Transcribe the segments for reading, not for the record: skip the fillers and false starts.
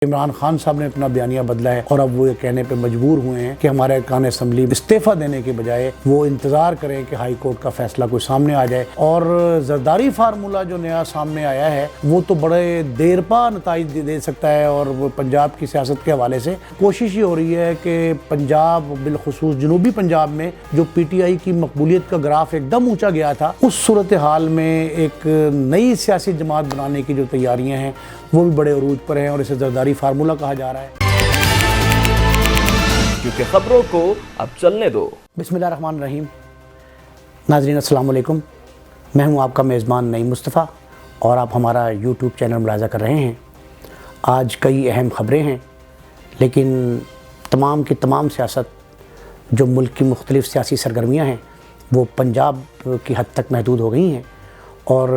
عمران خان صاحب نے اپنا بیانیہ بدلا ہے اور اب وہ یہ کہنے پہ مجبور ہوئے ہیں کہ ہمارے ارکان اسمبلی استعفیٰ دینے کے بجائے وہ انتظار کریں کہ ہائی کورٹ کا فیصلہ کوئی سامنے آ جائے۔ اور زرداری فارمولہ جو نیا سامنے آیا ہے وہ تو بڑے دیر پا نتائج دے سکتا ہے، اور وہ پنجاب کی سیاست کے حوالے سے کوشش یہ ہو رہی ہے کہ پنجاب بالخصوص جنوبی پنجاب میں جو پی ٹی آئی کی مقبولیت کا گراف ایک دم اونچا گیا تھا، اس صورتحال میں ایک نئی سیاسی جماعت بنانے کی جو تیاریاں ہیں وہ بھی بڑے عروج پر ہیں، اور اسے زرداری فارمولہ کہا جا رہا ہے۔ کیونکہ خبروں کو اب چلنے دو۔ بسم اللہ الرحمن الرحیم۔ ناظرین السلام علیکم، میں ہوں آپ کا میزبان نعیم مصطفیٰ اور آپ ہمارا یوٹیوب چینل ملاحظہ کر رہے ہیں۔ آج کئی اہم خبریں ہیں، لیکن تمام کی تمام سیاست جو ملک کی مختلف سیاسی سرگرمیاں ہیں وہ پنجاب کی حد تک محدود ہو گئی ہیں، اور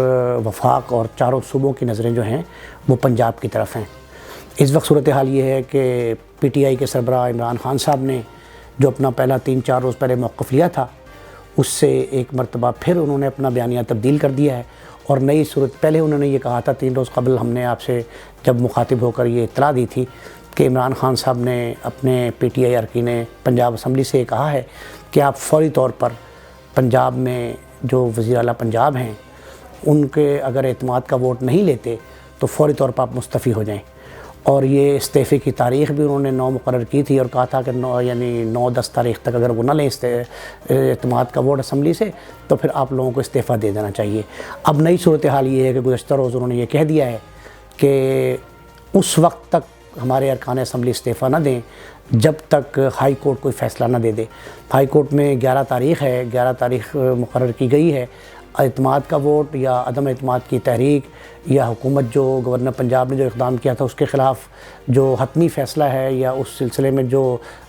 وفاق اور چاروں صوبوں کی نظریں جو ہیں وہ پنجاب کی طرف ہیں۔ اس وقت صورتحال یہ ہے کہ پی ٹی آئی کے سربراہ عمران خان صاحب نے جو اپنا پہلا 3-4 روز پہلے موقف لیا تھا، اس سے ایک مرتبہ پھر انہوں نے اپنا بیانیہ تبدیل کر دیا ہے، اور نئی صورت پہلے انہوں نے یہ کہا تھا 3 روز قبل ہم نے آپ سے جب مخاطب ہو کر یہ اطلاع دی تھی کہ عمران خان صاحب نے اپنے پی ٹی آئی ارکین پنجاب اسمبلی سے یہ کہا ہے کہ آپ فوری طور پر پنجاب میں جو وزیر اعلیٰ پنجاب ہیں ان کے اگر اعتماد کا ووٹ نہیں لیتے تو فوری طور پر آپ مستعفی ہو جائیں۔ اور یہ استعفے کی تاریخ بھی انہوں نے 9 مقرر کی تھی، اور کہا تھا کہ 9-10 تاریخ تک اگر وہ نہ لیں اعتماد کا ووٹ اسمبلی سے تو پھر آپ لوگوں کو استعفیٰ دے دینا چاہیے۔ اب نئی صورتحال یہ ہے کہ گزشتہ روز انہوں نے یہ کہہ دیا ہے کہ اس وقت تک ہمارے ارکان اسمبلی استعفیٰ نہ دیں جب تک ہائی کورٹ کوئی فیصلہ نہ دے دے۔ ہائی کورٹ میں 11 تاریخ ہے، 11 تاریخ مقرر کی گئی ہے۔ اعتماد کا ووٹ یا عدم اعتماد کی تحریک یا حکومت جو گورنر پنجاب نے جو اقدام کیا تھا اس کے خلاف جو حتمی فیصلہ ہے، یا اس سلسلے میں جو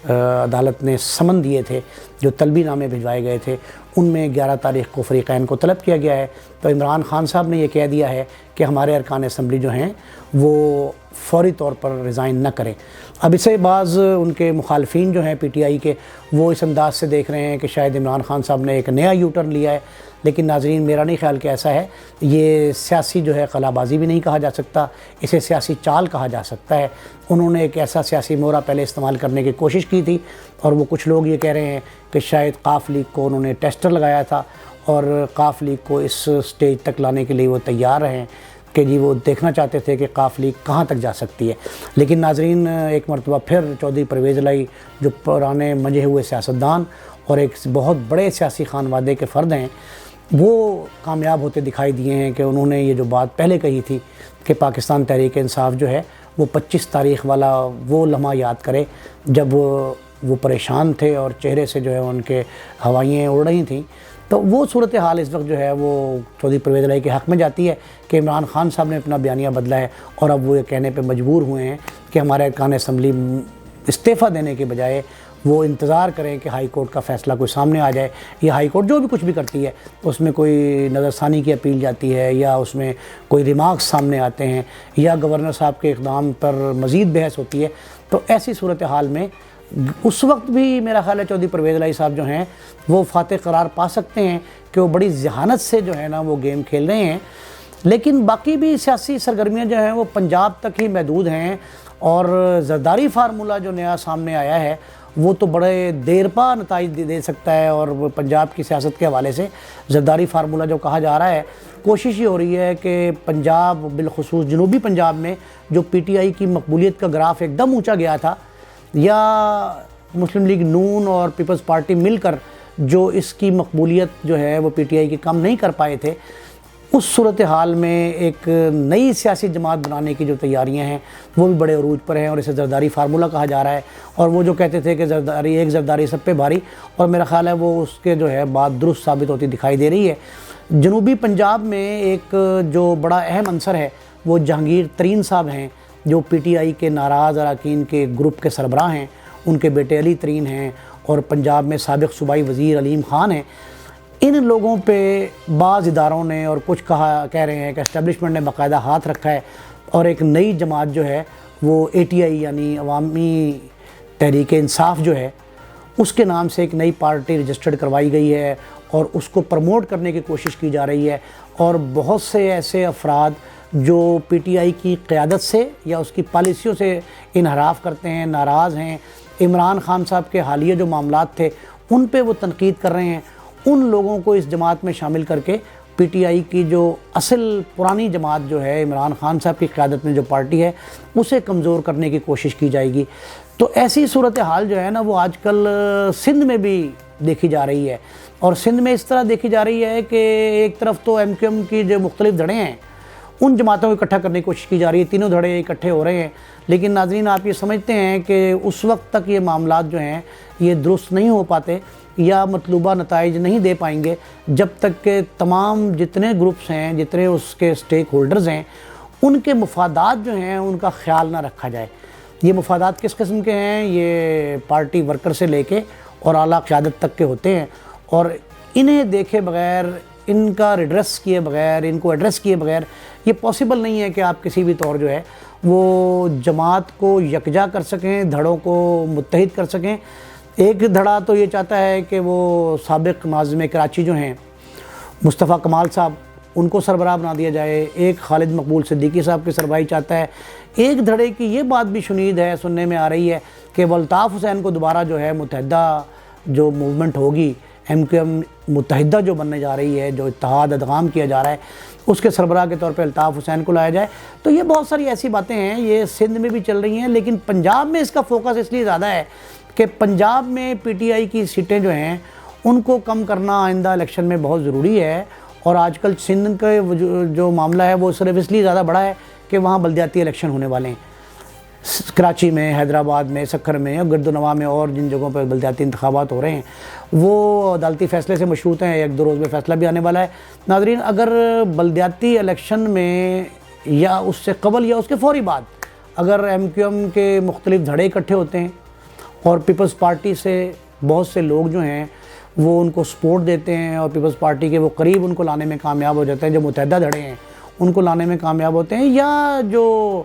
عدالت نے سمن دیے تھے، جو طلبی نامے بھجوائے گئے تھے، ان میں 11 تاریخ کو فریقین کو طلب کیا گیا ہے۔ تو عمران خان صاحب نے یہ کہہ دیا ہے کہ ہمارے ارکان اسمبلی جو ہیں وہ فوری طور پر ریزائن نہ کریں۔ اب اسے بعض ان کے مخالفین جو ہیں پی ٹی آئی کے وہ اس انداز سے دیکھ رہے ہیں کہ شاید عمران خان صاحب نے ایک نیا یو ٹرن لیا ہے، لیکن ناظرین میرا نہیں خیال کہ ایسا ہے۔ یہ سیاسی جو ہے خلا بازی بھی نہیں کہا جا سکتا، اسے سیاسی چال کہا جا سکتا ہے۔ انہوں نے ایک ایسا سیاسی مورا پہلے استعمال کرنے کی کوشش کی تھی، اور وہ کچھ لوگ یہ کہہ رہے ہیں کہ شاید قاف لیگ کو انہوں نے ٹیسٹر لگایا تھا، اور قاف لیگ کو اس سٹیج تک لانے کے لیے وہ تیار ہیں کہ جی وہ دیکھنا چاہتے تھے کہ قاف لیگ کہاں تک جا سکتی ہے۔ لیکن ناظرین ایک مرتبہ پھر چودھری پرویز الہی جو پرانے منجے ہوئے سیاستدان اور ایک بہت بڑے سیاسی خانوادے کے فرد ہیں، وہ کامیاب ہوتے دکھائی دیے ہیں کہ انہوں نے یہ جو بات پہلے کہی تھی کہ پاکستان تحریک انصاف جو ہے وہ 25 تاریخ والا وہ لمحہ یاد کرے جب وہ پریشان تھے اور چہرے سے جو ہے ان کے ہوائیں اڑ رہی تھیں۔ تو وہ صورتحال اس وقت جو ہے وہ چودھری پرویز الہی کے حق میں جاتی ہے کہ عمران خان صاحب نے اپنا بیانیہ بدلا ہے، اور اب وہ یہ کہنے پہ مجبور ہوئے ہیں کہ ہمارے ارکان اسمبلی استعفیٰ دینے کے بجائے وہ انتظار کریں کہ ہائی کورٹ کا فیصلہ کوئی سامنے آ جائے، یا ہائی کورٹ جو بھی کچھ بھی کرتی ہے اس میں کوئی نظر ثانی کی اپیل جاتی ہے، یا اس میں کوئی ریمارکس سامنے آتے ہیں، یا گورنر صاحب کے اقدام پر مزید بحث ہوتی ہے۔ تو ایسی صورتحال میں اس وقت بھی میرا خیال ہے چودھری پرویز الہی صاحب جو ہیں وہ فاتح قرار پا سکتے ہیں کہ وہ بڑی ذہانت سے جو ہے نا وہ گیم کھیل رہے ہیں، لیکن باقی بھی سیاسی سرگرمیاں جو ہیں وہ پنجاب تک ہی محدود ہیں۔ اور زرداری فارمولہ جو نیا سامنے آیا ہے وہ تو بڑے دیر پا نتائج دے سکتا ہے، اور پنجاب کی سیاست کے حوالے سے زرداری فارمولہ جو کہا جا رہا ہے، کوشش یہ ہو رہی ہے کہ پنجاب بالخصوص جنوبی پنجاب میں جو پی ٹی آئی کی مقبولیت کا گراف ایک دم اونچا گیا تھا، یا مسلم لیگ نون اور پیپلز پارٹی مل کر جو اس کی مقبولیت جو ہے وہ پی ٹی آئی کی کم نہیں کر پائے تھے، اس صورتحال میں ایک نئی سیاسی جماعت بنانے کی جو تیاریاں ہیں وہ بھی بڑے عروج پر ہیں، اور اسے زرداری فارمولہ کہا جا رہا ہے۔ اور وہ جو کہتے تھے کہ زرداری ایک زرداری سب پہ بھاری، اور میرا خیال ہے وہ اس کے جو ہے بات درست ثابت ہوتی دکھائی دے رہی ہے۔ جنوبی پنجاب میں ایک جو بڑا اہم عنصر ہے وہ جہانگیر ترین صاحب ہیں، جو پی ٹی آئی کے ناراض اراکین کے گروپ کے سربراہ ہیں۔ ان کے بیٹے علی ترین ہیں، اور پنجاب میں سابق صوبائی وزیر علیم خان ہیں۔ ان لوگوں پہ بعض اداروں نے اور کچھ کہہ رہے ہیں کہ اسٹیبلشمنٹ نے باقاعدہ ہاتھ رکھا ہے، اور ایک نئی جماعت جو ہے وہ اے ٹی آئی یعنی عوامی تحریک انصاف جو ہے اس کے نام سے ایک نئی پارٹی رجسٹرڈ کروائی گئی ہے، اور اس کو پروموٹ کرنے کی کوشش کی جا رہی ہے۔ اور بہت سے ایسے افراد جو پی ٹی آئی کی قیادت سے یا اس کی پالیسیوں سے انحراف کرتے ہیں، ناراض ہیں، عمران خان صاحب کے حالیہ جو معاملات تھے ان پہ وہ تنقید کر رہے ہیں، ان لوگوں کو اس جماعت میں شامل کر کے پی ٹی آئی کی جو اصل پرانی جماعت جو ہے عمران خان صاحب کی قیادت میں جو پارٹی ہے اسے کمزور کرنے کی کوشش کی جائے گی۔ تو ایسی صورتحال جو ہے نا وہ آج کل سندھ میں بھی دیکھی جا رہی ہے، اور سندھ میں اس طرح دیکھی جا رہی ہے کہ ایک طرف تو ایم کیو ایم کی جو مختلف دھڑے ہیں ان جماعتوں کو اکٹھا کرنے کی کوشش کی جا رہی ہے، تینوں دھڑے اکٹھے ہو رہے ہیں، لیکن ناظرین آپ یہ سمجھتے ہیں کہ اس وقت تک یہ معاملات جو ہیں یہ درست نہیں ہو پاتے یا مطلوبہ نتائج نہیں دے پائیں گے جب تک کہ تمام جتنے گروپس ہیں، جتنے اس کے سٹیک ہولڈرز ہیں، ان کے مفادات جو ہیں ان کا خیال نہ رکھا جائے۔ یہ مفادات کس قسم کے ہیں؟ یہ پارٹی ورکر سے لے کے اور اعلیٰ قیادت تک کے ہوتے ہیں، اور انہیں دیکھے بغیر، ان کا ریڈریس کیے بغیر، ان کو ایڈریس کیے بغیر یہ پاسبل نہیں ہے کہ آپ کسی بھی طور جو ہے وہ جماعت کو یکجا کر سکیں، دھڑوں کو متحد کر سکیں۔ ایک دھڑا تو یہ چاہتا ہے کہ وہ سابق ناظم کراچی جو ہیں مصطفیٰ کمال صاحب ان کو سربراہ بنا دیا جائے، ایک خالد مقبول صدیقی صاحب کی سربراہی چاہتا ہے، ایک دھڑے کی یہ بات بھی شنید ہے، سننے میں آ رہی ہے کہ وہ الطاف حسین کو دوبارہ جو ہے متحدہ جو موومنٹ ہوگی، ایم کیو ایم متحدہ جو بننے جا رہی ہے، جو اتحاد ادغام کیا جا رہا ہے، اس کے سربراہ کے طور پہ الطاف حسین کو لایا جائے۔ تو یہ بہت ساری ایسی باتیں ہیں، یہ سندھ میں بھی چل رہی ہیں، لیکن پنجاب میں اس کا فوکس اس لیے زیادہ ہے کہ پنجاب میں پی ٹی آئی کی سیٹیں جو ہیں ان کو کم کرنا آئندہ الیکشن میں بہت ضروری ہے، اور آج کل سندھ کا جو معاملہ ہے وہ صرف اس لیے زیادہ بڑا ہے کہ وہاں بلدیاتی الیکشن ہونے والے ہیں، کراچی میں، حیدرآباد میں، سکھر میں، گرد و نواح میں، اور جن جگہوں پر بلدیاتی انتخابات ہو رہے ہیں وہ عدالتی فیصلے سے مشروط ہیں، ایک دو روز میں فیصلہ بھی آنے والا ہے۔ ناظرین، اگر بلدیاتی الیکشن میں یا اس سے قبل یا اس کے فوری بعد اگر ایم کیو ایم کے مختلف دھڑے اکٹھے ہوتے ہیں اور پیپلز پارٹی سے بہت سے لوگ جو ہیں وہ ان کو سپورٹ دیتے ہیں اور پیپلز پارٹی کے وہ قریب ان کو لانے میں کامیاب ہو جاتے ہیں، جو متحدہ دھڑے ہیں ان کو لانے میں کامیاب ہوتے ہیں، یا جو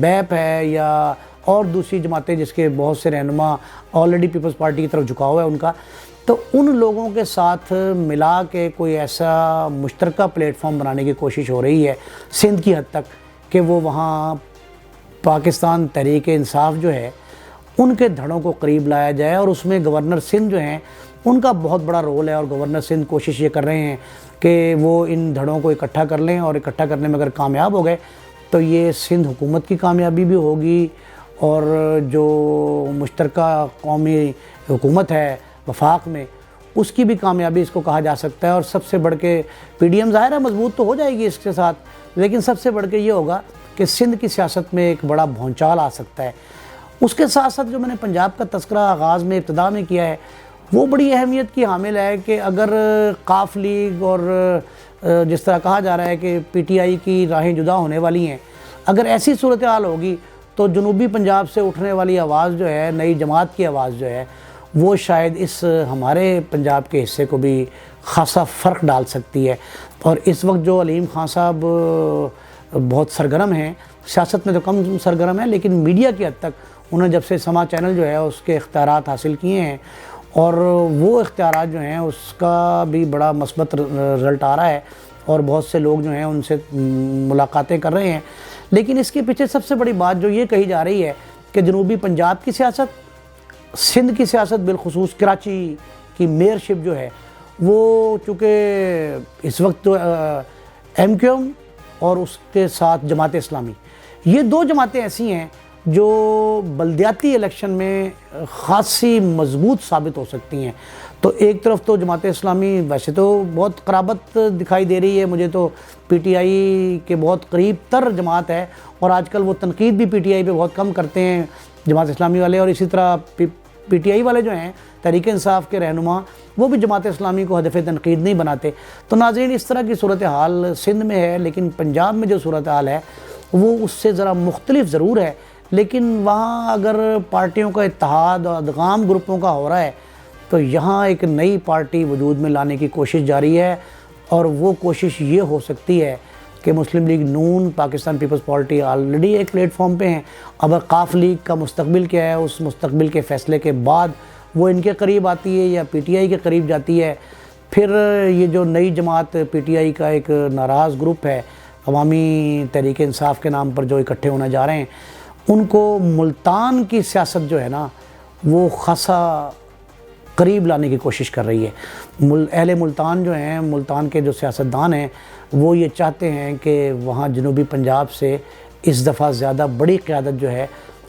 بیپ ہے یا اور دوسری جماعتیں جس کے بہت سے رہنما آلریڈی پیپلز پارٹی کی طرف جھکاؤ ہے ان کا، تو ان لوگوں کے ساتھ ملا کے کوئی ایسا مشترکہ پلیٹ فارم بنانے کی کوشش ہو رہی ہے سندھ کی حد تک کہ وہ وہاں پاکستان تحریک انصاف جو ہے ان کے دھڑوں کو قریب لایا جائے، اور اس میں گورنر سندھ جو ہیں ان کا بہت بڑا رول ہے، اور گورنر سندھ کوشش یہ کر رہے ہیں کہ وہ ان دھڑوں کو اکٹھا کر لیں، اور اکٹھا کرنے میں اگر کامیاب ہو گئے تو یہ سندھ حکومت کی کامیابی بھی ہوگی، اور جو مشترکہ قومی حکومت ہے وفاق میں اس کی بھی کامیابی اس کو کہا جا سکتا ہے۔ اور سب سے بڑھ کے پی ڈی ایم ظاہر ہے مضبوط تو ہو جائے گی اس کے ساتھ، لیکن سب سے بڑھ کے یہ ہوگا کہ سندھ کی سیاست میں ایک بڑا بھونچال آ سکتا ہے۔ اس کے ساتھ ساتھ جو میں نے پنجاب کا تذکرہ آغاز میں ابتدا میں کیا ہے وہ بڑی اہمیت کی حامل ہے کہ اگر قاف لیگ اور جس طرح کہا جا رہا ہے کہ پی ٹی آئی کی راہیں جدا ہونے والی ہیں، اگر ایسی صورتحال ہوگی تو جنوبی پنجاب سے اٹھنے والی آواز جو ہے، نئی جماعت کی آواز جو ہے، وہ شاید اس ہمارے پنجاب کے حصے کو بھی خاصا فرق ڈال سکتی ہے۔ اور اس وقت جو علیم خان صاحب بہت سرگرم ہیں، سیاست میں تو کم سرگرم ہیں، لیکن میڈیا کی حد تک انہوں نے جب سے سما چینل جو ہے اس کے اختیارات حاصل کیے ہیں، اور وہ اختیارات جو ہیں اس کا بھی بڑا مثبت رزلٹ آ رہا ہے، اور بہت سے لوگ جو ہیں ان سے ملاقاتیں کر رہے ہیں۔ لیکن اس کے پیچھے سب سے بڑی بات جو یہ کہی جا رہی ہے کہ جنوبی پنجاب کی سیاست، سندھ کی سیاست، بالخصوص کراچی کی میئرشپ جو ہے وہ چونکہ اس وقت تو ایم کیو ایم اور اس کے ساتھ جماعت اسلامی، یہ دو جماعتیں ایسی ہیں جو بلدیاتی الیکشن میں خاصی مضبوط ثابت ہو سکتی ہیں۔ تو ایک طرف تو جماعت اسلامی ویسے تو بہت قرابت دکھائی دے رہی ہے مجھے، تو پی ٹی آئی کے بہت قریب تر جماعت ہے، اور آج کل وہ تنقید بھی پی ٹی آئی پہ بہت کم کرتے ہیں جماعت اسلامی والے، اور اسی طرح پی ٹی آئی والے جو ہیں تحریک انصاف کے رہنما وہ بھی جماعت اسلامی کو ہدف تنقید نہیں بناتے۔ تو ناظرین، اس طرح کی صورتحال سندھ میں ہے، لیکن پنجاب میں جو صورتحال ہے وہ اس سے ذرا مختلف ضرور ہے، لیکن وہاں اگر پارٹیوں کا اتحاد اور ادغام گروپوں کا ہو رہا ہے تو یہاں ایک نئی پارٹی وجود میں لانے کی کوشش جاری ہے، اور وہ کوشش یہ ہو سکتی ہے کہ مسلم لیگ نون، پاکستان پیپلز پارٹی آلریڈی ایک پلیٹ فارم پہ ہیں، اب قاف لیگ کا مستقبل کیا ہے، اس مستقبل کے فیصلے کے بعد وہ ان کے قریب آتی ہے یا پی ٹی آئی کے قریب جاتی ہے، پھر یہ جو نئی جماعت پی ٹی آئی کا ایک ناراض گروپ ہے عوامی تحریک انصاف کے نام پر جو اکٹھے ہونے جا رہے ہیں، ان کو ملتان کی سیاست جو ہے نا وہ خاصا قریب لانے کی کوشش کر رہی ہے۔ اہل ملتان جو ہیں، ملتان کے جو سیاستدان ہیں، وہ یہ چاہتے ہیں کہ وہاں جنوبی پنجاب سے اس دفعہ زیادہ بڑی قیادت جو ہے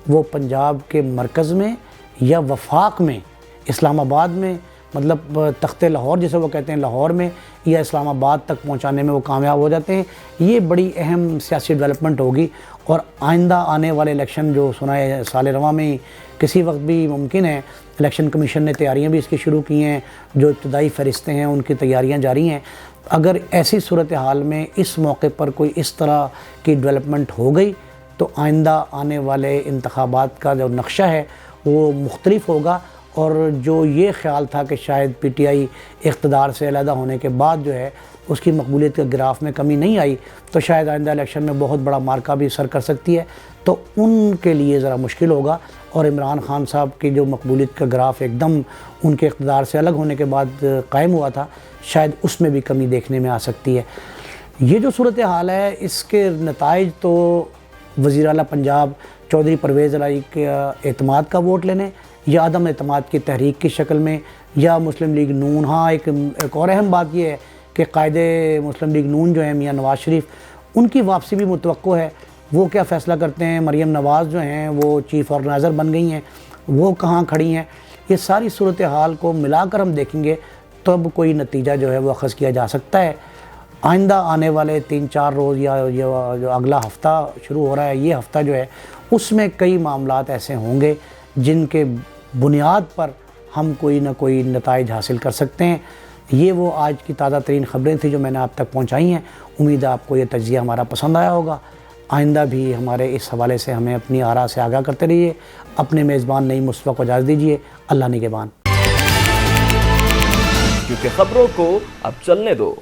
وہ پنجاب کے مرکز میں یا وفاق میں، اسلام آباد میں، مطلب تخت لاہور جسے وہ کہتے ہیں، لاہور میں یا اسلام آباد تک پہنچانے میں وہ کامیاب ہو جاتے ہیں۔ یہ بڑی اہم سیاسی ڈیولپمنٹ ہوگی، اور آئندہ آنے والے الیکشن جو سنا ہے سال رواں میں کسی وقت بھی ممکن ہے۔ الیکشن کمیشن نے تیاریاں بھی اس کی شروع کی ہیں، جو ابتدائی فہرستیں ہیں ان کی تیاریاں جاری ہیں۔ اگر ایسی صورتحال میں اس موقع پر کوئی اس طرح کی ڈیولپمنٹ ہو گئی تو آئندہ آنے والے انتخابات کا جو نقشہ ہے وہ مختلف ہوگا، اور جو یہ خیال تھا کہ شاید پی ٹی آئی اقتدار سے علیحدہ ہونے کے بعد جو ہے اس کی مقبولیت کے گراف میں کمی نہیں آئی، تو شاید آئندہ الیکشن میں بہت بڑا مارکہ بھی سر کر سکتی ہے، تو ان کے لیے ذرا مشکل ہوگا۔ اور عمران خان صاحب کی جو مقبولیت کا گراف ایک دم ان کے اقتدار سے الگ ہونے کے بعد قائم ہوا تھا، شاید اس میں بھی کمی دیکھنے میں آ سکتی ہے۔ یہ جو صورتحال ہے اس کے نتائج تو وزیر اعلیٰ پنجاب چودھری پرویز الہی کے اعتماد کا ووٹ لینے یا عدم اعتماد کی تحریک کی شکل میں، یا مسلم لیگ نون۔ ہاں ایک اور اہم بات یہ ہے کہ قائد مسلم لیگ نون جو ہیں میاں نواز شریف، ان کی واپسی بھی متوقع ہے۔ وہ کیا فیصلہ کرتے ہیں؟ مریم نواز جو ہیں وہ چیف آرگنائزر بن گئی ہیں، وہ کہاں کھڑی ہیں؟ یہ ساری صورتحال کو ملا کر ہم دیکھیں گے تب کوئی نتیجہ جو ہے وہ اخذ کیا جا سکتا ہے۔ آئندہ آنے والے 3-4 روز یا جو اگلا ہفتہ شروع ہو رہا ہے، یہ ہفتہ جو ہے اس میں کئی معاملات ایسے ہوں گے جن کے بنیاد پر ہم کوئی نہ کوئی نتائج حاصل کر سکتے ہیں۔ یہ وہ آج کی تازہ ترین خبریں تھیں جو میں نے آپ تک پہنچائی ہیں۔ امید ہے آپ کو یہ تجزیہ ہمارا پسند آیا ہوگا۔ آئندہ بھی ہمارے اس حوالے سے ہمیں اپنی آراء سے آگاہ کرتے رہیے۔ اپنے میزبان نعیم مصطفیٰ کو اجازت دیجیے۔ اللہ نگہبان۔ کیونکہ خبروں کو اب چلنے دو۔